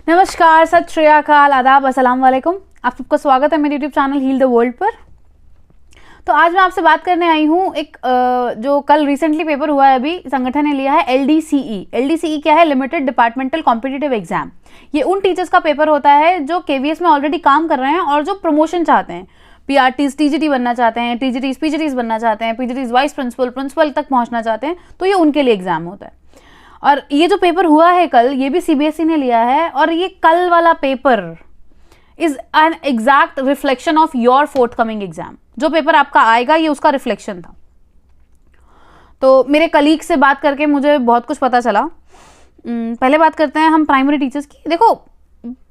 नमस्कार, सत श्री अकाल, आदाब, अस्सलाम वालेकुम। आप सबका स्वागत है मेरे YouTube channel heal the world पर। तो आज मैं आपसे बात करने आई हूँ एक जो कल रिसेंटली पेपर हुआ है, अभी संगठन ने लिया है LDCE। LDCE क्या है? Limited departmental competitive exam. ये उन टीचर्स का पेपर होता है जो KVS में ऑलरेडी काम कर रहे हैं और जो प्रमोशन चाहते हैं, PRTs TGT बनना चाहते हैं, TGTs PGTs बनना चाहते हैं, PGTs वाइस प्रिंसिपल तक पहुँचना चाहते हैं, तो ये उनके लिए एग्जाम होता है। और ये जो पेपर हुआ है कल, ये भी CBSE ने लिया है और ये कल वाला paper is an exact reflection of your fourth coming exam. जो पेपर आपका आएगा ये उसका रिफ्लेक्शन था। तो मेरे कलीग से बात करके मुझे बहुत कुछ पता चला। पहले बात करते हैं हम प्राइमरी टीचर्स की। देखो,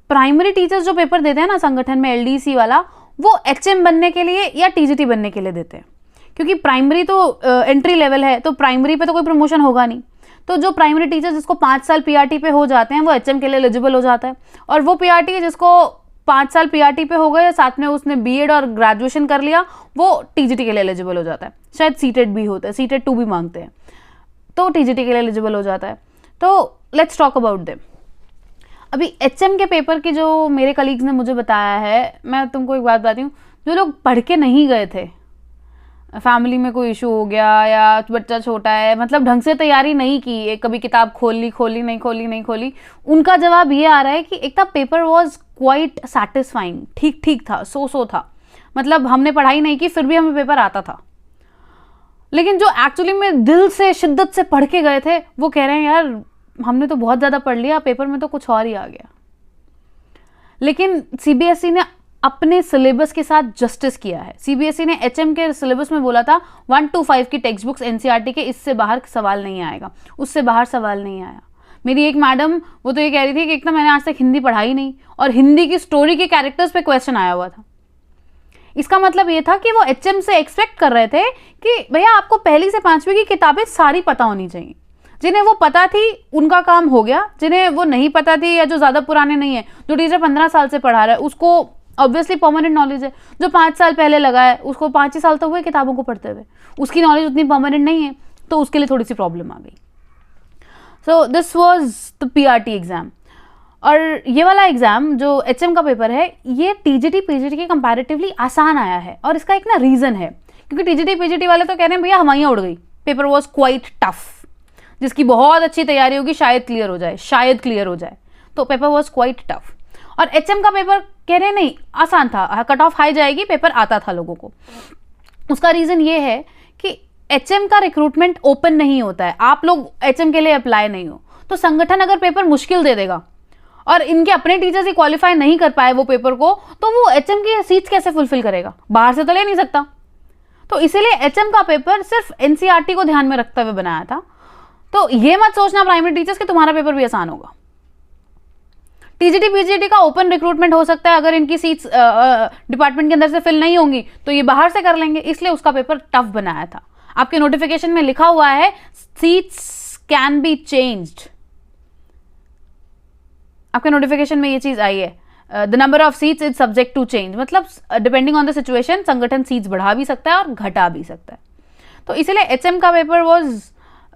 प्राइमरी टीचर्स जो पेपर देते हैं ना संगठन में LDC वाला, वो HM बनने के लिए या TGT बनने के लिए देते हैं, क्योंकि प्राइमरी तो एंट्री लेवल है, तो प्राइमरी पे तो कोई प्रमोशन होगा नहीं। तो जो प्राइमरी टीचर जिसको 5 साल PRT पे हो जाते हैं वो HM के लिए एलिजिबल हो जाता है। और वो PRT जिसको 5 साल PRT पे हो गए, साथ में उसने BEd और ग्रेजुएशन कर लिया, वो TGT के लिए एलिजिबल हो जाता है। शायद सीटेड भी होता है, सीटेड 2 भी मांगते हैं, तो TGT के लिए एलिजिबल हो जाता है। तो लेट्स टॉक अबाउट देम। अभी HM के पेपर की जो मेरे कलीग्स ने मुझे बताया है, मैं तुमको एक बात बताती हूँ। जो लोग पढ़ के नहीं गए थे, फैमिली में कोई इशू हो गया या बच्चा छोटा है, मतलब ढंग से तैयारी नहीं की, कभी किताब खोली नहीं खोली, उनका जवाब ये आ रहा है कि एक था पेपर वॉज क्वाइट सेटिस्फाइंग, ठीक था, सो था। मतलब हमने पढ़ाई नहीं की फिर भी हमें पेपर आता था। लेकिन जो एक्चुअली में दिल से शिद्दत से पढ़ के गए थे वो कह रहे हैं यार हमने तो बहुत ज़्यादा पढ़ लिया, पेपर में तो कुछ और ही आ गया। लेकिन CBSE ने अपने सिलेबस के साथ जस्टिस किया है। CBSE ने HM के सिलेबस में बोला था 1 to 5 की टेक्स्ट बुक्स NCERT के, इससे बाहर सवाल नहीं आएगा, उससे बाहर सवाल नहीं आया। मेरी एक मैडम वो तो ये कह रही थी कि एक तो मैंने आज तक हिंदी पढ़ाई नहीं और हिंदी की स्टोरी के कैरेक्टर्स पे क्वेश्चन आया हुआ था। इसका मतलब ये था कि वो HM से एक्सपेक्ट कर रहे थे कि भैया आपको पहली से 5वीं की किताबें सारी पता होनी चाहिए। जिन्हें वो पता थी उनका काम हो गया, जिन्हें वो नहीं पता थी या जो ज़्यादा पुराने नहीं है, जो टीचर 15 साल से पढ़ा रहा है उसको ऑब्वियसली परमानेंट नॉलेज है। जो 5 साल पहले लगा है उसको 5 ही साल तो हुए किताबों को पढ़ते हुए, उसकी नॉलेज उतनी परमानेंट नहीं है, तो उसके लिए थोड़ी सी प्रॉब्लम आ गई। So this was the PRT exam. और ये वाला एग्जाम जो HM का पेपर है, ये TGT PGT के कंपैरेटिवली आसान आया है। और इसका एक ना रीज़न है, क्योंकि TGT PGT वाले तो कह रहे हैं भैया हमारियाँ उड़ गई, पेपर वॉज क्वाइट टफ, जिसकी बहुत अच्छी तैयारी होगी शायद क्लियर हो जाए, तो पेपर वॉज क्वाइट टफ। और HM का पेपर कह रहे हैं नहीं आसान था, कट ऑफ हाई जाएगी, पेपर आता था लोगों को। उसका रीज़न ये है कि HM का रिक्रूटमेंट ओपन नहीं होता है, आप लोग HM के लिए अप्लाई नहीं हो, तो संगठन अगर पेपर मुश्किल दे देगा और इनके अपने टीचर्स ही क्वालिफाई नहीं कर पाए वो पेपर को, तो वो HM की सीट्स कैसे फुलफिल करेगा? बाहर से तो ले नहीं सकता। तो इसीलिए HM का पेपर सिर्फ NCERT को ध्यान में रखते हुए बनाया था। तो ये मत सोचना प्राइमरी टीचर्स कि तुम्हारा पेपर भी आसान होगा। TGT PGT का ओपन रिक्रूटमेंट हो सकता है, अगर इनकी सीट्स डिपार्टमेंट के अंदर से फिल नहीं होंगी तो ये बाहर से कर लेंगे, इसलिए उसका पेपर टफ बनाया था। आपके नोटिफिकेशन में लिखा हुआ है सीट्स कैन बी चेंज्ड, आपके नोटिफिकेशन में ये चीज आई है, the number of seats is subject to change, मतलब डिपेंडिंग ऑन द सिचुएशन संगठन सीट्स बढ़ा भी सकता है और घटा भी सकता है। तो इसीलिए HM का paper was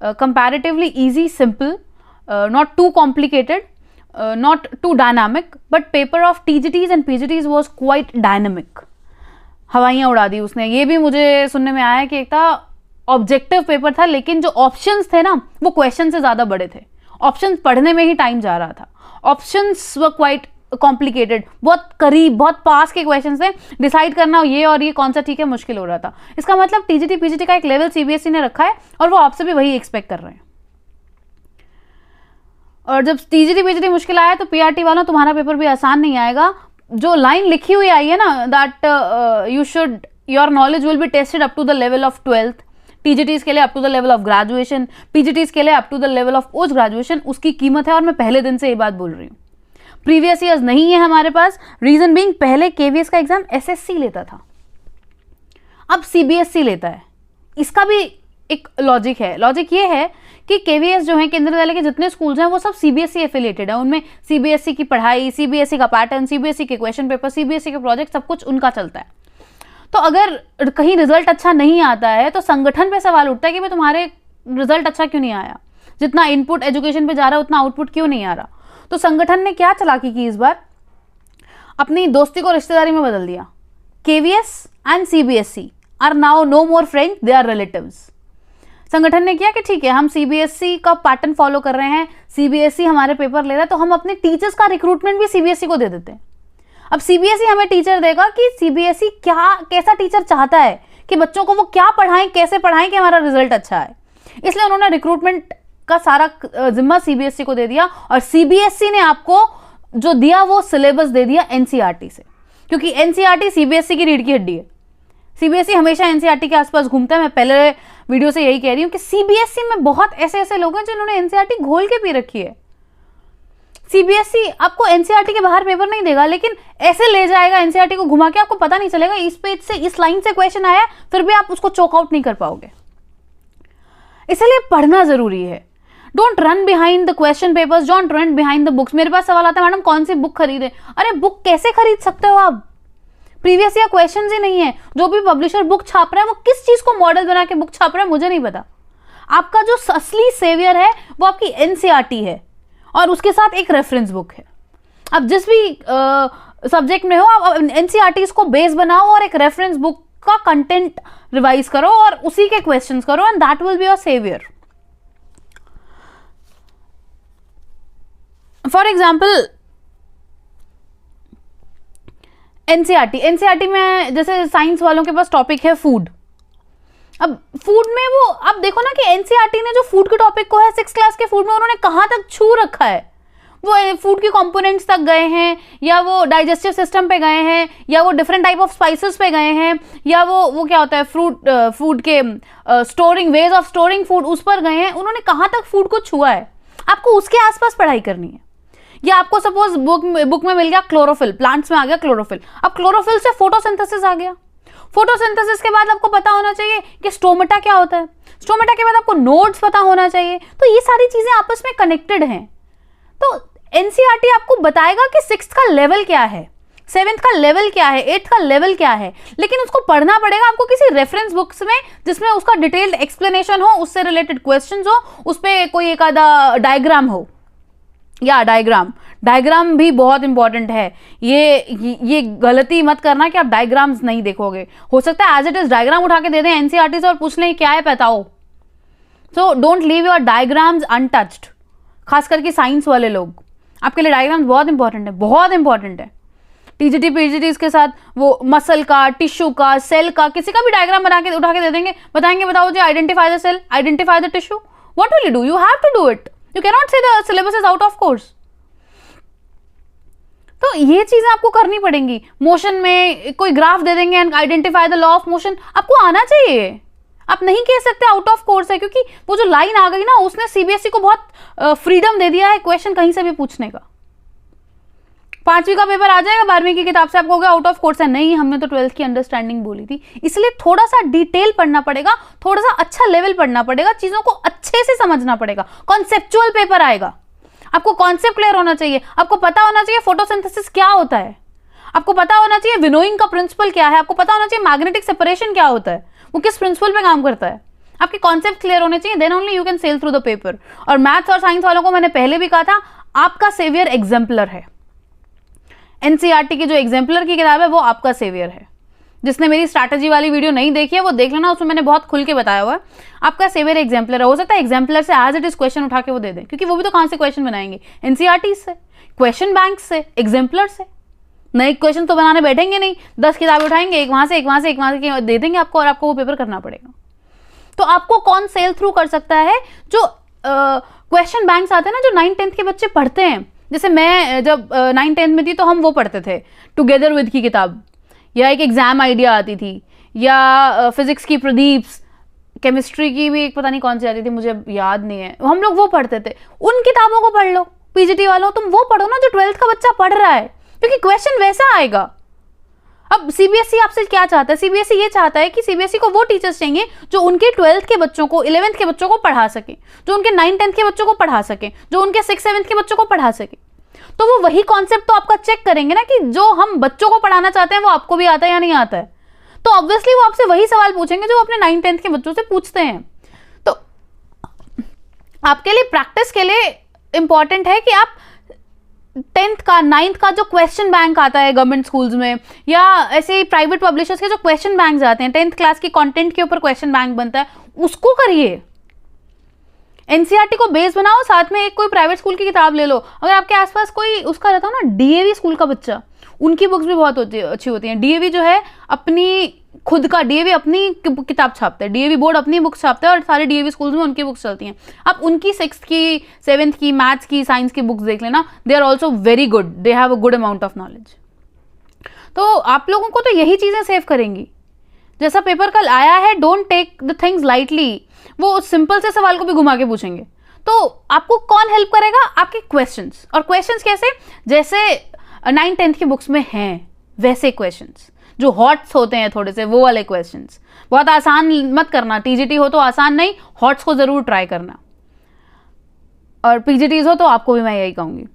comparatively easy, simple, not too complicated, not too dynamic, but paper of TGTs and PGTs was quite dynamic। हवाइयाँ उड़ा दी उसने। ये भी मुझे सुनने में आया कि एक था ऑब्जेक्टिव पेपर था, लेकिन जो ऑप्शंस थे ना वो क्वेश्चन से ज़्यादा बड़े थे, ऑप्शंस पढ़ने में ही टाइम जा रहा था, ऑप्शंस वर क्वाइट कॉम्प्लिकेटेड, बहुत करीब, बहुत पास के क्वेश्चन थे, डिसाइड करना ये और ये कौन सा ठीक है मुश्किल हो रहा था। इसका मतलब TGT PGT का एक लेवल CBSE ने रखा है और वो आपसे भी वही एक्सपेक्ट कर रहे हैं। और जब TGT PGT मुश्किल आया तो PRT वालों तुम्हारा पेपर भी आसान नहीं आएगा। जो लाइन लिखी हुई आई है ना, that your knowledge will be tested up to the level of 12th, TGTs के लिए up to the level of graduation, PGTs के लिए up to the level of post graduation, उसकी कीमत है। और मैं पहले दिन से ये बात बोल रही हूँ, प्रीवियस ईयर्स नहीं है हमारे पास। रीजन बीइंग, पहले KVS का एग्जाम SSC लेता था, अब CBSE लेता है। इसका भी एक लॉजिक है। लॉजिक ये है कि KVS जो है, केंद्रीय विद्यालय के जितने स्कूल्स हैं वो सब CBSE एफिलिएटेड है, उनमें CBSE की पढ़ाई, CBSE का पैटर्न, CBSE के क्वेश्चन पेपर, CBSE के प्रोजेक्ट, सब कुछ उनका चलता है। तो अगर कहीं रिजल्ट अच्छा नहीं आता है तो संगठन पे सवाल उठता है कि भाई तुम्हारे रिजल्ट अच्छा क्यों नहीं आया, जितना इनपुट एजुकेशन पे जा रहा है उतना आउटपुट क्यों नहीं आ रहा। तो संगठन ने क्या चालाकी की इस बार, अपनी दोस्ती को रिश्तेदारी में बदल दिया। KVS and CBSE are now no more friends, they are relatives. संगठन ने किया कि ठीक है, हम CBSE का पैटर्न फॉलो कर रहे हैं, CBSE हमारे पेपर ले रहा है, तो हम अपने टीचर्स का रिक्रूटमेंट भी CBSE को दे देते हैं। अब CBSE हमें टीचर देगा कि CBSE कैसा टीचर चाहता है, कि बच्चों को वो क्या पढ़ाएं, कैसे पढ़ाएं कि हमारा रिजल्ट अच्छा है। इसलिए उन्होंने रिक्रूटमेंट का सारा जिम्मा CBSE को दे दिया, और CBSE ने आपको जो दिया वो सिलेबस दे दिया NCERT से, क्योंकि NCERT CBSE की रीढ़ की हड्डी है। CBSE हमेशा NCERT के आसपास घूमता है। मैं पहले वीडियो से यही कह रही हूँ कि CBSE में बहुत ऐसे लोग हैं जिन्होंने NCERT घोल के पी रखी है। CBSE आपको NCERT के बाहर पेपर नहीं देगा, लेकिन ऐसे ले जाएगा NCERT को घुमा के, आपको पता नहीं चलेगा इस पेज से इस लाइन से क्वेश्चन आया, फिर भी आप उसको चोक आउट नहीं कर पाओगे। इसलिए पढ़ना जरूरी है। Don't run behind the question papers, don't run behind the books. मेरे पास सवाल आता है, मैडम कौन सी बुक खरीदे? अरे बुक कैसे खरीद सकते हो आप? प्रीवियस ईयर क्वेश्चंस ही नहीं है। जो भी पब्लिशर बुक छाप रहा है वो किस चीज को मॉडल बना के बुक छाप रहा है मुझे नहीं पता। आपका जो असली सेवियर है वो आपकी NCERT है, और उसके साथ एक रेफरेंस बुक है। अब जिस भी सब्जेक्ट में हो, आप NCERT इसको बेस बनाओ और एक रेफरेंस बुक का कंटेंट रिवाइज करो और उसी के क्वेश्चंस करो, and that will be your saviour. For example NCERT में जैसे साइंस वालों के पास टॉपिक है फूड। अब फूड में वो आप देखो ना कि NCERT ने जो फूड के टॉपिक को है 6th क्लास के फूड में उन्होंने कहाँ तक छू रखा है। वो फूड के कंपोनेंट्स तक गए हैं, या वो डाइजेस्टिव सिस्टम पे गए हैं, या वो डिफरेंट टाइप ऑफ स्पाइसेस पे गए हैं, या वो क्या होता है फूड के storing, ways of storing food, उस पर गए हैं। उन्होंने कहाँ तक फूड को छुआ है, आपको उसके आसपास पढ़ाई करनी है। या आपको सपोज बुक में मिल गया क्लोरोफिल, प्लांट्स में आ गया क्लोरोफिल, अब क्लोरोफिल से फोटोसिंथेसिस आ गया। फोटोसिंथेसिस के बाद आपको पता होना चाहिए कि स्टोमेटा क्या होता है, स्टोमेटा के बाद आपको नोड्स पता होना चाहिए। तो ये सारी चीजें आपस में कनेक्टेड हैं। तो NCERT आपको बताएगा कि 6th का लेवल क्या है, 7th का लेवल क्या है, 8th का लेवल क्या है, लेकिन उसको पढ़ना पड़ेगा आपको किसी रेफरेंस बुक्स में जिसमें उसका डिटेल्ड एक्सप्लेनेशन हो, उससे रिलेटेड क्वेश्चंस हो, उस पर कोई एक आधा डायग्राम हो। या डायग्राम भी बहुत इंपॉर्टेंट है। ये गलती मत करना कि आप डायग्राम्स नहीं देखोगे। हो सकता है एज इट इज डायग्राम उठा के दे दें NCERT से और पूछ लें क्या है बताओ। So don't leave your diagrams untouched. खास करके साइंस वाले लोग, आपके लिए डायग्राम्स बहुत इंपॉर्टेंट है, बहुत इंपॉर्टेंट है। TGT PGT के साथ वो मसल का, टिश्यू का, सेल का, किसी का भी डायग्राम बना के उठा के दे देंगे, बताएंगे बताओ जी identify the cell, identify the tissue. What will you do? You have to do it. You cannot say the syllabus is out of course. तो ये चीजें आपको करनी पड़ेंगी। मोशन में कोई ग्राफ दे देंगे and identify the law of motion, आपको आना चाहिए। आप नहीं कह सकते आउट ऑफ कोर्स है, क्योंकि वो जो लाइन आ गई ना उसने CBSE को बहुत फ्रीडम दे दिया है क्वेश्चन कहीं से भी पूछने का। 5वीं का पेपर आ जाएगा 12वीं की किताब से, आपको हो गया आउट ऑफ कोर्स है। नहीं, हमने तो 12th की अंडरस्टैंडिंग बोली थी। इसलिए थोड़ा सा डिटेल पढ़ना पड़ेगा, थोड़ा सा अच्छा लेवल पढ़ना पड़ेगा, चीजों को अच्छे से समझना पड़ेगा। कॉन्सेप्चुअल पेपर आएगा, आपको कॉन्सेप्ट क्लियर होना चाहिए, आपको पता होना चाहिए फोटोसिंथेसिस क्या होता है, आपको पता होना चाहिए विनोइंग का प्रिंसिपल क्या है, आपको पता होना चाहिए मैग्नेटिक सेपरेशन क्या होता है, वो किस प्रिंसिपल पे काम करता है। आपके कॉन्सेप्ट क्लियर होने चाहिए, then only you can sail through the paper. और मैथ्स और साइंस वालों को मैंने पहले भी कहा था, आपका सेवियर एग्जाम्पलर है। NCERT की जो एग्जाम्पलर की किताब है वो आपका सेवियर है। जिसने मेरी स्ट्रैटेजी वाली वीडियो नहीं देखी है वो देख लेना, उसमें मैंने बहुत खुल के बताया हुआ है। आपका सेवियर एग्जाम्पलर है। हो सकता है एग्जाम्पलर से एज इट इज क्वेश्चन उठा के वो दे दें, क्योंकि वो भी तो कहां से क्वेश्चन बनाएंगे, NCERT से, क्वेश्चन बैंक से, एग्जाम्पलर से। नए क्वेश्चन तो बनाने बैठेंगे नहीं, 10 किताबें उठाएंगे, एक वहां से एक वहां से एक वहां से दे देंगे आपको, और आपको वो पेपर करना पड़ेगा। तो आपको कौन सेल थ्रू कर सकता है? जो क्वेश्चन बैंक्स आते हैं ना, जो 9th-10th के बच्चे पढ़ते हैं। जैसे मैं जब 9th-10th में थी तो हम वो पढ़ते थे, टुगेदर विद की किताब, या एक एग्जाम आइडिया आती थी, या फिजिक्स की प्रदीप्स, केमिस्ट्री की भी एक पता नहीं कौन सी आती थी, मुझे याद नहीं है, हम लोग वो पढ़ते थे। उन किताबों को पढ़ लो। PGT वालों, तुम वो पढ़ो ना जो 12th का बच्चा पढ़ रहा है, क्योंकि क्वेश्चन वैसा आएगा। अब CBSE आपसे क्या चाहता है? CBSE ये चाहता है कि CBSE को वो टीचर्स चाहिए जो उनके 12th के बच्चों को, 11th के बच्चों को पढ़ा सके, जो उनके 9th-10th के बच्चों को पढ़ा सके, जो उनके 6th-7th के बच्चों को पढ़ा सके। तो वो वही कॉन्सेप्ट तो आपका चेक करेंगे ना कि जो हम बच्चों को पढ़ाना चाहते हैं वो आपको भी आता है या नहीं आता है। तो ऑब्वियसली वो आपसे वही सवाल पूछेंगे जो अपने 9th-10th के बच्चों से पूछते हैं। तो आपके लिए, प्रैक्टिस के लिए इंपॉर्टेंट है कि आप 10th का 9th का जो क्वेश्चन बैंक आता है गवर्नमेंट स्कूल्स में, या ऐसे ही प्राइवेट पब्लिशर्स के जो क्वेश्चन बैंक आते हैं, 10th क्लास की कंटेंट के ऊपर क्वेश्चन बैंक बनता है, उसको करिए। एनसीईआरटी को बेस बनाओ, साथ में एक कोई प्राइवेट स्कूल की किताब ले लो। अगर आपके आसपास कोई उसका रहता हो ना डीएवी स्कूल का बच्चा, उनकी बुक्स भी बहुत अच्छी होती हैं। डीएवी जो है अपनी खुद का, डीएवी अपनी किताब छापता है, डीएवी बोर्ड अपनी बुक्स छापता है और सारे डीएवी स्कूल्स में उनकी बुक्स चलती हैं। आप उनकी 6th की, 7th की, मैथ्स की, साइंस की बुक्स देख लेना, they are also very good, they have a good amount of knowledge. तो आप लोगों को तो यही चीजें सेव करेंगी। जैसा पेपर कल आया है, don't take the things lightly. वो सिंपल से सवाल को भी घुमा के पूछेंगे, तो आपको कौन हेल्प करेगा? आपके क्वेश्चंस। और क्वेश्चंस कैसे? जैसे 9th 10th की बुक्स में हैं वैसे क्वेश्चंस, जो हॉट्स होते हैं थोड़े से, वो वाले क्वेश्चंस। बहुत आसान मत करना, टीजीटी हो तो आसान नहीं, हॉट्स को जरूर ट्राई करना, और पीजीटीज हो तो आपको भी मैं यही कहूंगी।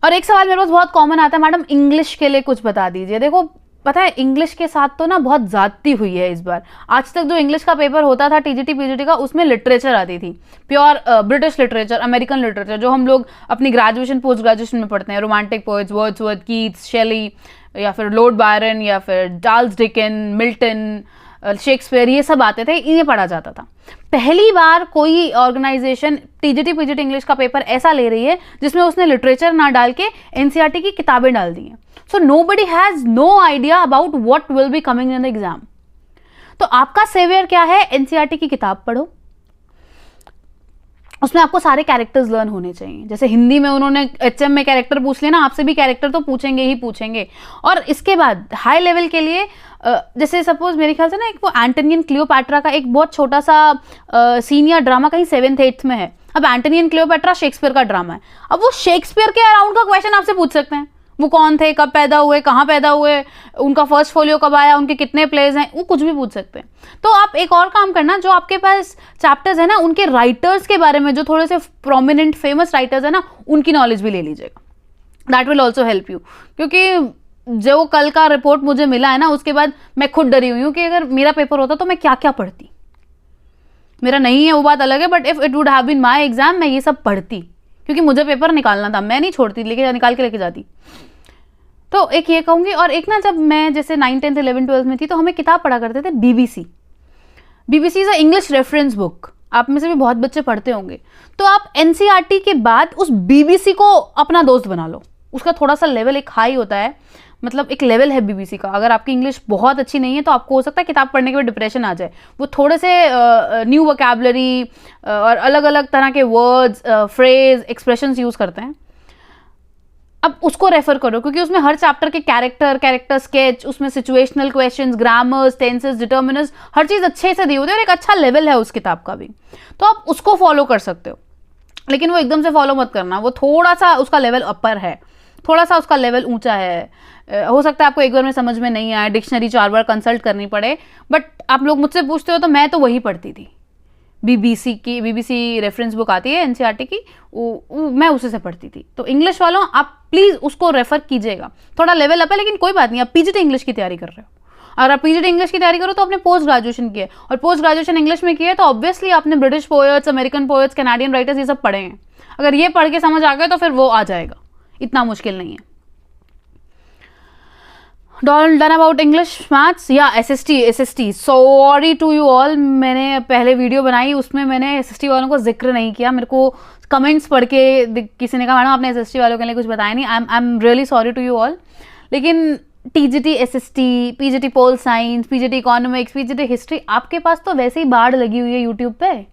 और एक सवाल मेरे पास बहुत कॉमन आता है, मैडम इंग्लिश के लिए कुछ बता दीजिए। देखो पता है, इंग्लिश के साथ तो ना बहुत ज्यादती हुई है इस बार। आज तक जो इंग्लिश का पेपर होता था टीजीटी पीजीटी का, उसमें लिटरेचर आती थी, pure British literature, American literature, जो हम लोग अपनी ग्रेजुएशन पोस्ट ग्रेजुएशन में पढ़ते हैं। रोमांटिक पोएट्स, वर्ड्सवर्थ, कीट्स, शेली, या फिर लॉर्ड बायरन, या फिर चार्ल्स डिकन, मिल्टन, शेक्सपियर, ये सब आते थे, इन्हें पढ़ा जाता था। पहली बार कोई ऑर्गेनाइजेशन टीजीटी पीजीटी इंग्लिश का पेपर ऐसा ले रही है जिसमें उसने लिटरेचर ना डाल के एनसीईआरटी की किताबें डाल दी हैं। So nobody has no idea about what will be coming in the exam. तो आपका सेवियर क्या है? एनसीईआरटी की किताब पढ़ो, उसमें आपको सारे कैरेक्टर्स लर्न होने चाहिए। जैसे हिंदी में उन्होंने एचएम में कैरेक्टर पूछ लिया ना, आपसे भी कैरेक्टर तो पूछेंगे ही पूछेंगे। और इसके बाद हाई लेवल के लिए जैसे सपोज मेरे ख्याल से ना, एक वो एंटोनियन क्लियोपैट्रा का एक बहुत छोटा सा सीनियर ड्रामा कहीं 7th 8th में है। अब एंटोनियन क्लियोपैट्रा शेक्सपियर का ड्रामा है, अब वो शेक्सपियर के अराउंड का क्वेश्चन आपसे पूछ सकते हैं। वो कौन थे, कब पैदा हुए, कहाँ पैदा हुए, उनका फर्स्ट फोलियो कब आया, उनके कितने प्लेज हैं, वो कुछ भी पूछ सकते हैं। तो आप एक और काम करना, जो आपके पास चैप्टर्स है ना, उनके राइटर्स के बारे में, जो थोड़े से प्रोमिनेंट फेमस राइटर्स है ना, उनकी नॉलेज भी ले लीजिएगा। That will also help you. क्योंकि जो कल का रिपोर्ट मुझे मिला है ना, उसके बाद मैं खुद डरी हुई हूँ कि अगर मेरा पेपर होता तो मैं क्या क्या पढ़ती। मेरा नहीं है वो बात अलग है, but if it would have been my exam, मैं ये सब पढ़ती, क्योंकि मुझे पेपर निकालना था, मैं नहीं छोड़ती, लेके निकाल के लेके जाती। तो एक ये कहूंगी। और एक ना, जब मैं जैसे 9th 10th 11th 12th में थी, तो हमें किताब पढ़ा करते थे BBC. BBC is a English reference book, आप में से भी बहुत बच्चे पढ़ते होंगे। तो आप एनसीईआरटी के बाद उस बीबीसी को अपना दोस्त बना लो। उसका थोड़ा सा लेवल एक हाई होता है, मतलब एक लेवल है बीबीसी का। अगर आपकी इंग्लिश बहुत अच्छी नहीं है तो आपको हो सकता है किताब पढ़ने के बाद डिप्रेशन आ जाए। वो थोड़े से न्यू वोकैबुलरी और अलग अलग तरह के वर्ड्स, फ्रेज, एक्सप्रेशंस यूज करते हैं। अब उसको रेफर करो, क्योंकि उसमें हर चैप्टर के कैरेक्टर स्केच, उसमें situational questions, grammars, tenses, determiners, हर चीज अच्छे से दी होती है और एक अच्छा लेवल है उस किताब का भी। तो आप उसको फॉलो कर सकते हो, लेकिन वो एकदम से फॉलो मत करना। वो थोड़ा सा उसका लेवल अपर है, थोड़ा सा उसका लेवल ऊंचा है। हो सकता है आपको एक बार में समझ में नहीं आए, डिक्शनरी 4 बार कंसल्ट करनी पड़े। बट आप लोग मुझसे पूछते हो तो मैं तो वही पढ़ती थी। बीबीसी रेफरेंस बुक आती है एनसीईआरटी की, मैं उसी से पढ़ती थी। तो इंग्लिश वालों, आप प्लीज उसको रेफर कीजिएगा। थोड़ा लेवल अप है, लेकिन कोई बात नहीं, आप पीजीटी इंग्लिश की तैयारी कर रहे हो। अगर आप पीजीटी इंग्लिश की तैयारी करो तो आपने पोस्ट ग्रेजुएशन किया है, और पोस्ट ग्रेजुएशन इंग्लिश में किया है, तो ऑब्वियसली आपने British poets, American poets, Canadian writers, ये सब पढ़े हैं। अगर ये पढ़ के समझ आ गए तो फिर वो आ जाएगा, इतना मुश्किल नहीं है। डन अबाउट इंग्लिश, मैथ्स या SST. Sorry to you all, मैंने पहले वीडियो बनाई, उसमें मैंने एसएसटी वालों को जिक्र नहीं किया। मेरे को कमेंट्स पढ़ के किसी ने कहा मैडम आपने एसएसटी वालों के लिए कुछ बताया नहीं। I am really sorry to you all. लेकिन TGT, SST, PGT pol science, PGT economics, PGT history, आपके पास तो वैसे ही बाढ़ लगी हुई है यूट्यूब पे।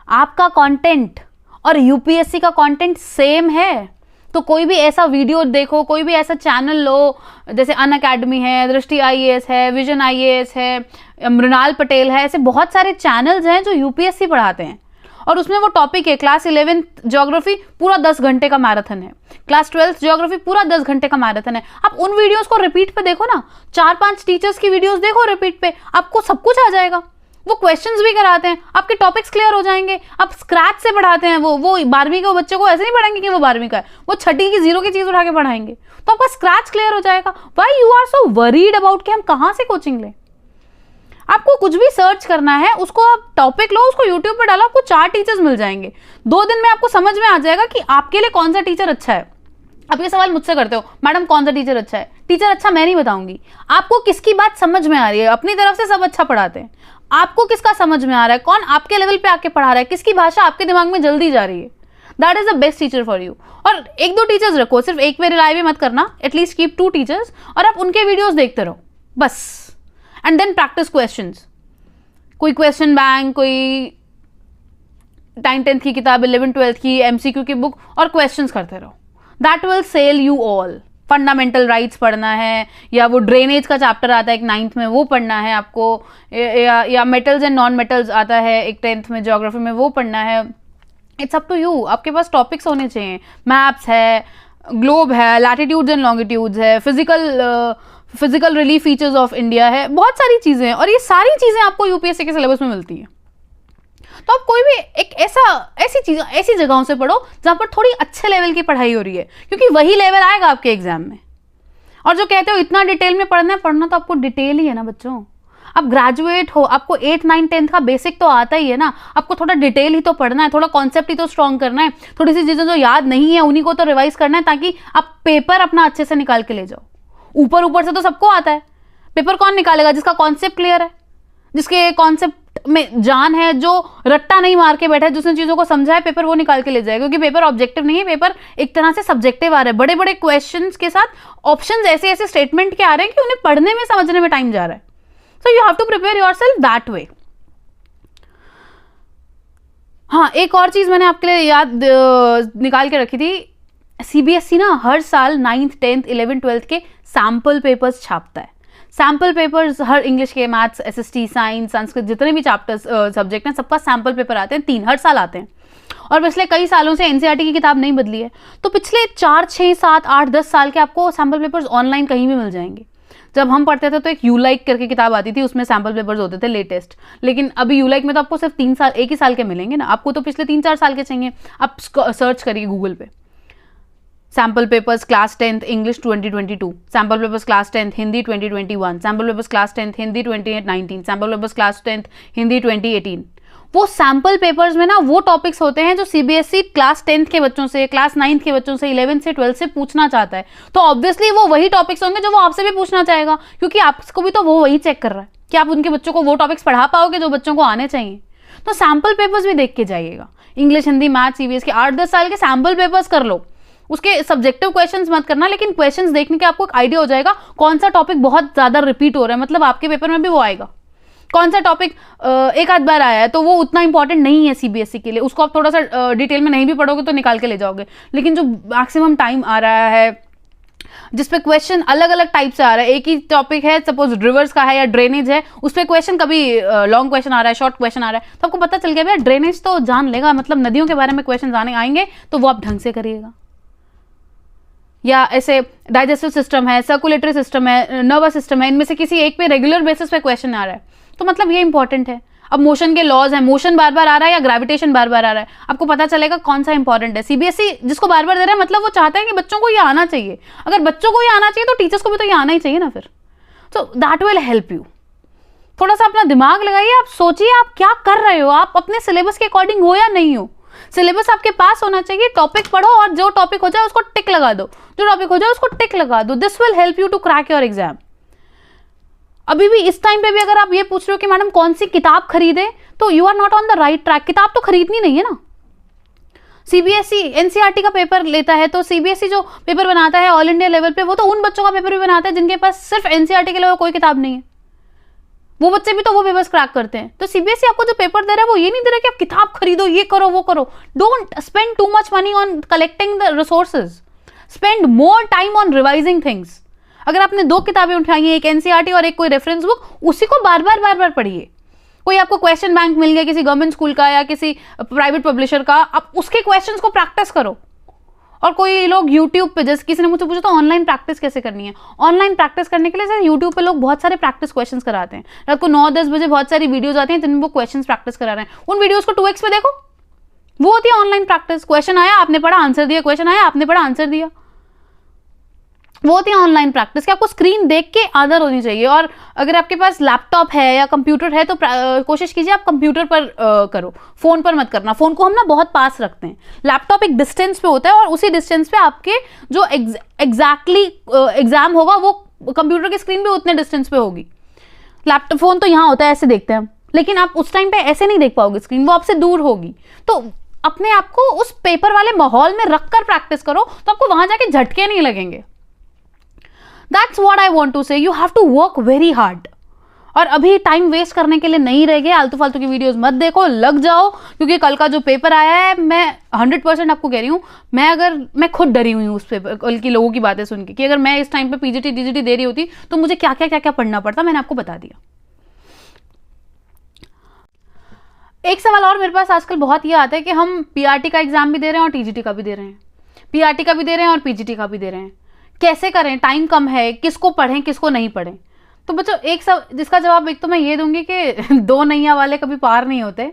आपका कंटेंट और यूपीएससी का कंटेंट सेम है, तो कोई भी ऐसा वीडियो देखो, कोई भी ऐसा चैनल लो, जैसे अनअकैडमी है, दृष्टि आईएएस है, विजन आईएएस है, मृणाल पटेल है, ऐसे बहुत सारे चैनल्स हैं जो यूपीएससी पढ़ाते हैं। और उसमें वो टॉपिक है, क्लास 11th ज्योग्राफी पूरा 10 घंटे का मैराथन है, क्लास 12th ज्योग्राफी पूरा 10 घंटे का मैराथन है। आप उन वीडियोस को रिपीट पे देखो ना, 4-5 टीचर्स की वीडियोस देखो रिपीट पे, आपको सब कुछ आ जाएगा। वो क्वेश्चंस भी कराते हैं, आपके टॉपिक्स क्लियर हो जाएंगे। आप स्क्रैच से पढ़ाते हैं, वो 12वीं के बच्चे को ऐसे नहीं पढ़ाएंगे कि वो 12वीं का है, वो 6ठी की 0 की चीज उठा के पढ़ाएंगे, तो आपका स्क्रैच क्लियर हो जाएगा। Why you are so worried about कि हम कहाँ से कोचिंग लें? आपको कुछ भी सर्च करना है, उसको आप टॉपिक लो, उसको यूट्यूब पे डालो, आपको 4 टीचर्स मिल जाएंगे। 2 दिन में आपको समझ में आ जाएगा कि आपके लिए कौन सा टीचर अच्छा है। अब ये सवाल मुझसे करते हो, मैडम कौन सा टीचर अच्छा है? टीचर अच्छा मैं नहीं बताऊंगी, आपको किसकी बात समझ में आ रही है। अपनी तरफ से सब अच्छा पढ़ाते हैं, आपको किसका समझ में आ रहा है, कौन आपके लेवल पे आके पढ़ा रहा है, किसकी भाषा आपके दिमाग में जल्दी जा रही है, that is the best teacher for you. और एक दो टीचर्स रखो, सिर्फ एक पे रिलाई भी मत करना, एटलीस्ट कीप 2 टीचर्स, और आप उनके वीडियोस देखते रहो बस। एंड देन प्रैक्टिस क्वेश्चंस, कोई क्वेश्चन बैंक, कोई 9th-10th की किताब, 11th-12th की MCQ की बुक, और क्वेश्चंस करते रहो। That will sail you all. Fundamental rights पढ़ना है, या वो ड्रेनेज का चैप्टर आता है एक 9th में, वो पढ़ना है आपको, या मेटल्स एंड नॉन मेटल्स आता है एक 10th में ज्योग्राफी में, वो पढ़ना है। इट्स अप टू यू, आपके पास टॉपिक्स होने चाहिए। मैप्स है, ग्लोब है, लैटिट्यूड्स एंड लॉन्गिट्यूड्स है, physical relief features of India है, बहुत सारी चीज़ें हैं, और ये सारी चीज़ें आपको यूपीएससी के सिलेबस में मिलती हैं। तो आप कोई भी एक ऐसी जगहों से पढ़ो जहां पर थोड़ी अच्छे लेवल की पढ़ाई हो रही है, क्योंकि वही लेवल आएगा आपके एग्जाम में। और जो कहते हो इतना डिटेल में पढ़ना है, पढ़ना तो आपको डिटेल ही है ना बच्चों। आप ग्रेजुएट हो, आपको 8, 9, 10th का बेसिक तो आता ही है ना, आपको थोड़ा डिटेल ही तो पढ़ना है, थोड़ा कॉन्सेप्ट ही तो स्ट्रॉन्ग करना है, थोड़ी सी चीजें जो याद नहीं है उन्हीं को तो रिवाइज करना है, ताकि आप पेपर अपना अच्छे से निकाल के ले जाओ। ऊपर से तो सबको आता है, पेपर कौन निकालेगा? जिसका कॉन्सेप्ट क्लियर है, जिसके कॉन्सेप्ट में जान है, जो रट्टा नहीं मार के बैठा है, जिसने चीजों को समझा है, पेपर वो निकाल के ले जाएगा। क्योंकि पेपर ऑब्जेक्टिव नहीं है, पेपर एक तरह से सब्जेक्टिव आ रहा है। बड़े बड़े क्वेश्चंस के साथ ऑप्शंस ऐसे स्टेटमेंट के आ रहे हैं कि उन्हें पढ़ने में समझने में टाइम जा रहा है। So you have to prepare yourself that way. हाँ, एक और चीज मैंने आपके लिए याद निकाल के रखी थी। सीबीएसई ना हर साल 9th, 10th, 11th, 12th के सैम्पल पेपर्स छापता है। सैम्पल पेपर्स हर इंग्लिश के, मैथ्स, एसएसटी, साइंस, संस्कृत, जितने भी चैप्टर्स सब्जेक्ट हैं, सबका सैम्पल पेपर आते हैं, 3 हर साल आते हैं। और पिछले कई सालों से एनसीईआरटी की किताब नहीं बदली है, तो पिछले 4, 6, 7, 8, 10 साल के आपको सैम्पल पेपर्स ऑनलाइन कहीं भी मिल जाएंगे। जब हम पढ़ते थे तो एक यूलाइक करके किताब आती थी, उसमें सैम्पल पेपर्स होते थे लेटेस्ट। लेकिन अभी यूलाइक में तो आपको सिर्फ 3 साल, एक ही साल के मिलेंगे ना, आपको तो पिछले 3-4 साल के चाहिए। आप सर्च करिए गूगल पे, sample papers class 10th English 2022, sample papers class 10th Hindi 2021, sample papers class 10th Hindi 2019, sample papers class 10th Hindi 2018। वो सैम्पल पेपर्स में ना वो टॉपिक्स होते हैं जो सीबीएसई क्लास 10th के बच्चों से, क्लास 9th के बच्चों से, 11th से 12th से पूछना चाहता है। तो ऑब्वियसली वो वही टॉपिक्स होंगे जो वो आपसे भी पूछना चाहेगा, क्योंकि आपको भी तो वो वही चेक कर रहा है कि आप उनके बच्चों को वो टॉपिक्स पढ़ा पाओगे जो बच्चों को आने चाहिए। तो सैम्पल पेपर्स भी देख के जाइएगा। इंग्लिश, हिंदी, मैथ, सीबीएसई के 8-10 साल के सैम्पल पेपर्स कर लो। उसके सब्जेक्टिव क्वेश्चंस मत करना, लेकिन क्वेश्चंस देखने के आपको एक आइडिया हो जाएगा कौन सा टॉपिक बहुत ज्यादा रिपीट हो रहा है, मतलब आपके पेपर में भी वो आएगा। कौन सा टॉपिक एक आध बार आया है तो वो उतना इंपॉर्टेंट नहीं है सीबीएसई के लिए, उसको आप थोड़ा सा डिटेल में नहीं भी पढ़ोगे तो निकाल के ले जाओगे। लेकिन जो मैक्सिमम टाइम आ रहा है जिसपे क्वेश्चन अलग अलग टाइप से आ रहा है, एक ही टॉपिक है, सपोज रिवर्स का है या ड्रेनेज है, उस पर क्वेश्चन कभी लॉन्ग क्वेश्चन आ रहा है, शॉर्ट क्वेश्चन आ रहा है, तो आपको पता चल गया भैया ड्रेनेज तो जान लेगा, मतलब नदियों के बारे में क्वेश्चन आएंगे तो वो आप ढंग से करिएगा। या ऐसे डाइजेस्टिव सिस्टम है, सर्कुलेटरी सिस्टम है, नर्वस सिस्टम है, इनमें से किसी एक पे रेगुलर बेसिस पे क्वेश्चन आ रहा है, तो मतलब ये इंपॉर्टेंट है। अब मोशन के लॉज है, मोशन बार बार आ रहा है या ग्रेविटेशन बार बार आ रहा है, आपको पता चलेगा कौन सा इंपॉर्टेंट है। सीबीएसई जिसको बार बार दे रहा है मतलब वो चाहता है कि बच्चों को ये आना चाहिए। अगर बच्चों को ये आना चाहिए तो टीचर्स को भी तो ये आना ही चाहिए ना फिर। So that will help you. थोड़ा सा अपना दिमाग लगाइए, आप सोचिए आप क्या कर रहे हो, आप अपने सिलेबस के अकॉर्डिंग हो या नहीं हो। सिलेबस आपके पास होना चाहिए, टॉपिक पढ़ो और जो टॉपिक हो जाए उसको टिक लगा दो, जो टॉपिक हो जाए उसको टिक लगा दो। This will help you to crack your exam. अभी भी इस टाइम पे भी अगर आप ये पूछ रहे हो कि मैडम कौन सी किताब खरीदे, तो you are not on the right track. किताब तो खरीदनी नहीं है ना। सीबीएसई एनसीईआरटी का पेपर लेता है, तो सीबीएसई जो पेपर बनाता है ऑल इंडिया लेवल पे, वो तो उन बच्चों का पेपर भी बनाता है जिनके पास सिर्फ एनसीईआरटी के अलावा कोई किताब नहीं है। वो बच्चे भी तो वो पेपर्स क्रैक करते हैं। तो सीबीएसई आपको जो पेपर दे रहा है वो ये नहीं दे रहा कि आप किताब खरीदो, ये करो, वो करो। Don't spend too much money on collecting the resources, spend more time on revising things. अगर आपने 2 किताबें उठाई हैं, एक एनसीईआरटी और एक कोई रेफरेंस बुक, उसी को बार बार पढ़िए। कोई आपको क्वेश्चन बैंक मिल गया किसी गवर्नमेंट स्कूल का या किसी प्राइवेट पब्लिशर का, आप उसके क्वेश्चंस को प्रैक्टिस करो। और कोई लोग यूट्यूब पे, जैसे किसी ने मुझसे पूछा तो ऑनलाइन प्रैक्टिस कैसे करनी है, ऑनलाइन प्रैक्टिस करने के लिए यूट्यूब पे लोग बहुत सारे प्रैक्टिस क्वेश्चंस कराते हैं। रात को 9-10 बजे बहुत सारी वीडियोस आती हैं जिनमें वो क्वेश्चंस प्रैक्टिस करा रहे हैं। उन वीडियोस को 2x पे देखो, वो होती है ऑनलाइन प्रैक्टिस। क्वेश्चन आया आपने पढ़ा आंसर दिया, क्वेश्चन आया आपने पढ़ा आंसर दिया। वो होती है ऑनलाइन प्रैक्टिस कि आपको स्क्रीन देख के आदत होनी चाहिए। और अगर आपके पास लैपटॉप है या कंप्यूटर है तो कोशिश कीजिए आप कंप्यूटर पर करो, फोन पर मत करना। फोन को हम ना बहुत पास रखते हैं, लैपटॉप एक डिस्टेंस पे होता है और उसी डिस्टेंस पे आपके जो एग्जैक्टली एग्जाम होगा वो कंप्यूटर की स्क्रीन भी उतने डिस्टेंस पे होगी। लैपटॉप फोन तो यहाँ होता है, ऐसे देखते हैं हम, लेकिन आप उस टाइम पे ऐसे नहीं देख पाओगे स्क्रीन, वो आपसे दूर होगी। तो अपने आप को उस पेपर वाले माहौल में रखकर प्रैक्टिस करो तो आपको वहां जाके झटके नहीं लगेंगे। That's what I want to say. You have to work very hard. और अभी टाइम वेस्ट करने के लिए नहीं रह गए, आलतू फालतू की वीडियोस मत देखो, लग जाओ, क्योंकि कल का जो पेपर आया है, मैं 100% आपको कह रही हूँ, मैं खुद डरी हुई हूँ उस पेपर कल की लोगों की बातें सुन के, कि अगर मैं इस टाइम पे पीजीटी डीजीटी दे रही होती तो मुझे क्या क्या पढ़ना पड़ता, मैंने आपको बता दिया। एक सवाल और मेरे पास आजकल बहुत ये आता है कि हम पीआरटी का एग्जाम भी दे रहे हैं और टीजीटी का भी दे रहे हैं, पीआरटी का भी दे रहे हैं और पीजीटी का भी दे रहे हैं, कैसे करें, टाइम कम है, किसको पढ़ें किसको नहीं पढ़ें। तो बच्चों एक सब जिसका जवाब एक तो मैं ये दूंगी कि दो नैया वाले कभी पार नहीं होते,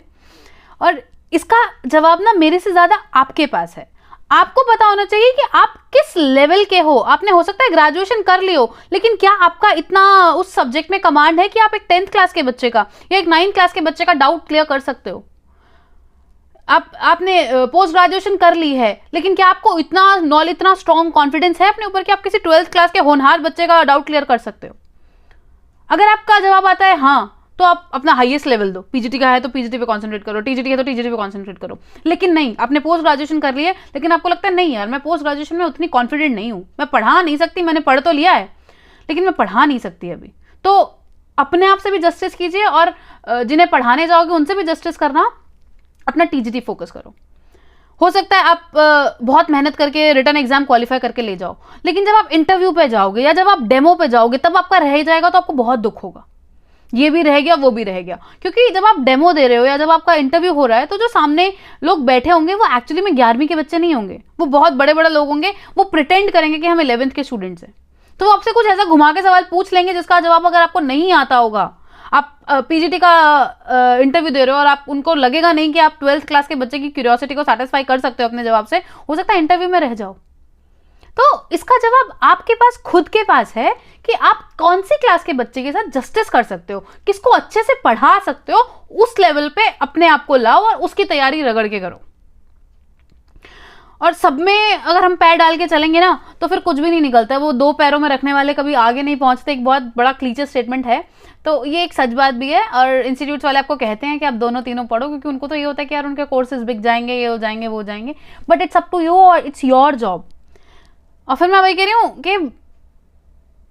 और इसका जवाब ना मेरे से ज्यादा आपके पास है। आपको पता होना चाहिए कि आप किस लेवल के हो। आपने हो सकता है ग्रेजुएशन कर लियो, लेकिन क्या आपका इतना उस सब्जेक्ट में कमांड है कि आप एक 10th क्लास के बच्चे का या एक 9th क्लास के बच्चे का डाउट क्लियर कर सकते हो। आपने पोस्ट ग्रेजुएशन कर ली है, लेकिन क्या आपको इतना नॉलेज, इतना स्ट्रॉन्ग कॉन्फिडेंस है अपने ऊपर कि आप किसी 12th क्लास के होनहार बच्चे का डाउट क्लियर कर सकते हो? अगर आपका जवाब आता है हाँ, तो आप अपना हाईएस्ट लेवल दो। पीजीटी का है तो पीजीटी पे कॉन्सेंट्रेट करो, टीजीटी है तो टीजीटी पे कॉन्सेंट्रेट करो। लेकिन नहीं, आपने पोस्ट ग्रेजुएशन कर लिया, लेकिन आपको लगता है नहीं यार, मैं पोस्ट ग्रेजुएशन में उतनी कॉन्फिडेंट नहीं हूं, मैं पढ़ा नहीं सकती, मैंने पढ़ तो लिया है लेकिन मैं पढ़ा नहीं सकती अभी। तो अपने आप से भी जस्टिस कीजिए और जिन्हें पढ़ाने जाओगे उनसे भी जस्टिस करना, अपना टीजीटी फोकस करो। हो सकता है आप बहुत मेहनत करके रिटर्न एग्जाम क्वालिफाई करके ले जाओ, लेकिन जब आप इंटरव्यू पे जाओगे या जब आप डेमो पे जाओगे तब आपका रह जाएगा तो आपको बहुत दुख होगा। ये भी रह गया, वो भी रह गया, क्योंकि जब आप डेमो दे रहे हो या जब आपका इंटरव्यू हो रहा है तो जो सामने लोग बैठे होंगे वो एक्चुअली में 11वीं के बच्चे नहीं होंगे, वो बहुत बड़े बड़े लोग होंगे। वो प्रिटेंड करेंगे कि हम 11th के स्टूडेंट्स हैं, तो वो आपसे कुछ ऐसा घुमा के सवाल पूछ लेंगे जिसका जवाब अगर आपको नहीं आता होगा, आप पीजीटी का इंटरव्यू दे रहे हो और आप उनको लगेगा नहीं कि आप 12th क्लास के बच्चे की क्यूरियोसिटी को सेटिस्फाई कर सकते हो अपने जवाब से, हो सकता है इंटरव्यू में रह जाओ। तो इसका जवाब आपके पास खुद के पास है कि आप कौन सी क्लास के बच्चे के साथ जस्टिस कर सकते हो, किसको अच्छे से पढ़ा सकते हो, उस लेवल पे अपने आप को लाओ और उसकी तैयारी रगड़ के करो। और सब में अगर हम पैर डाल के चलेंगे ना तो फिर कुछ भी नहीं निकलता है। वो दो पैरों में रखने वाले कभी आगे नहीं पहुंचते, एक बहुत बड़ा क्लीचे स्टेटमेंट है। तो ये एक सच बात भी है, और इंस्टीट्यूट्स वाले आपको कहते हैं कि आप दोनों तीनों पढ़ो, क्योंकि उनको तो ये होता है कि यार उनके कोर्सेज बिक जाएंगे, ये हो जाएंगे, वो हो जाएंगे, but it's up to you और इट्स योर जॉब। और फिर मैं वही कह रही हूँ कि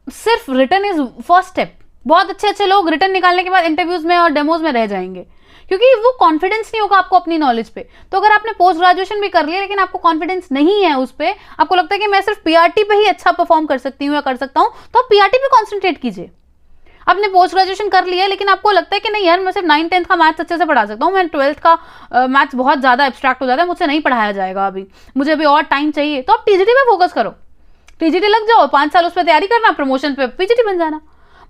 सिर्फ रिटर्न इज फर्स्ट स्टेप। बहुत अच्छे अच्छे लोग रिटर्न निकालने के बाद इंटरव्यूज में और डेमोज में रह जाएंगे, क्योंकि वो कॉन्फिडेंस नहीं होगा आपको अपनी नॉलेज पे। तो अगर आपने पोस्ट ग्रेजुएशन भी कर लिया लेकिन आपको कॉन्फिडेंस नहीं है उस पर, आपको लगता है कि मैं सिर्फ पीआरटी पे ही अच्छा परफॉर्म कर सकती हूँ या कर सकता हूँ, तो आप पीआरटी पे कॉन्सेंट्रेट कीजिए। आपने पोस्ट ग्रेजुएशन कर लिया लेकिन आपको लगता है कि नहीं यार, मैं सिर्फ 9th 10th का मैथ्स अच्छे से पढ़ा सकता हूँ, मैं 12th का मैथ्स बहुत ज्यादा एब्स्ट्रैक्ट हो जाता है, मुझसे नहीं पढ़ाया जाएगा, अभी मुझे अभी और टाइम चाहिए, तो आप टीजीटी पे फोकस करो, टीजीटी लग जाओ, 5 साल उस पर तैयारी करना, प्रमोशन पे पीजीटी बन जाना।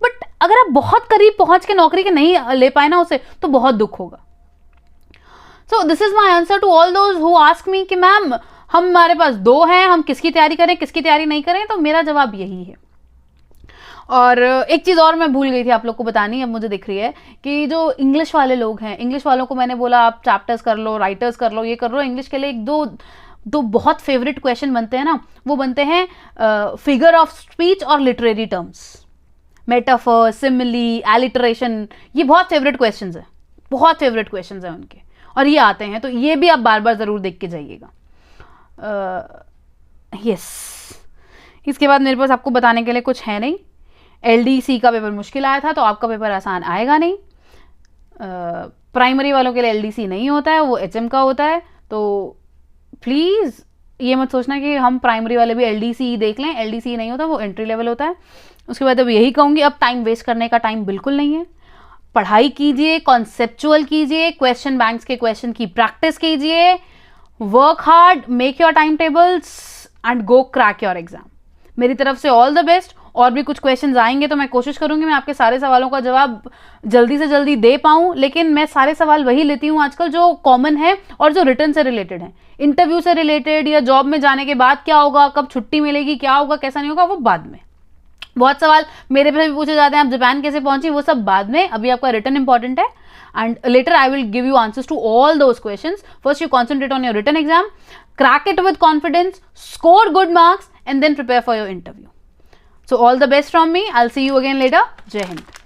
बट अगर आप बहुत करीब पहुंच के नौकरी के नहीं ले पाए ना उसे, तो बहुत दुख होगा। So this is my answer to all those who ask me कि मैम हमारे पास 2 हैं, हम किसकी तैयारी करें किसकी तैयारी नहीं करें। तो मेरा जवाब यही है। और एक चीज़ और मैं भूल गई थी आप लोग को बतानी, अब मुझे दिख रही है कि जो इंग्लिश वाले लोग हैं, इंग्लिश वालों को मैंने बोला आप चैप्टर्स कर लो, राइटर्स कर लो, ये कर लो। इंग्लिश के लिए एक दो बहुत फेवरेट क्वेश्चन बनते हैं ना, वो बनते हैं फिगर ऑफ स्पीच और literary terms, metaphor, simile, alliteration. ये बहुत फेवरेट क्वेश्चंस है, बहुत फेवरेट क्वेश्चंस हैं उनके, और ये आते हैं, तो ये भी आप बार बार ज़रूर देख के जाइएगा। यस, इसके बाद मेरे पास आपको बताने के लिए कुछ है नहीं। एलडीसी का पेपर मुश्किल आया था, तो आपका पेपर आसान आएगा नहीं। प्राइमरी वालों के लिए एलडीसी नहीं होता है, वो एचएम का होता है। तो प्लीज़ ये मत सोचना कि हम प्राइमरी वाले भी एलडीसी देख लें, एलडीसी नहीं होता, वो एंट्री लेवल होता है। उसके बाद अब यही कहूँगी, अब टाइम वेस्ट करने का टाइम बिल्कुल नहीं है। पढ़ाई कीजिए, कॉन्सेप्चुअल कीजिए, क्वेश्चन बैंक्स के क्वेश्चन की प्रैक्टिस कीजिए, work hard, make your time tables and go crack your exam. मेरी तरफ से ऑल द बेस्ट। और भी कुछ क्वेश्चंस आएंगे तो मैं कोशिश करूंगी मैं आपके सारे सवालों का जवाब जल्दी से जल्दी दे पाऊं, लेकिन मैं सारे सवाल वही लेती हूं आजकल जो कॉमन है और जो रिटर्न से रिलेटेड है। इंटरव्यू से रिलेटेड या जॉब में जाने के बाद क्या होगा, कब छुट्टी मिलेगी, क्या होगा कैसा नहीं होगा, वो बाद में। बहुत सवाल मेरे पे भी पूछे जाते हैं, आप जापान कैसे पहुंची, वो सब बाद में, अभी आपका रिटर्न इंपॉर्टेंट है। And later I will give you answers to all those questions. First you concentrate on your written exam, crack it with confidence, score good marks, and then prepare for your interview. So all the best from me. I'll see you again later. Jai Hind.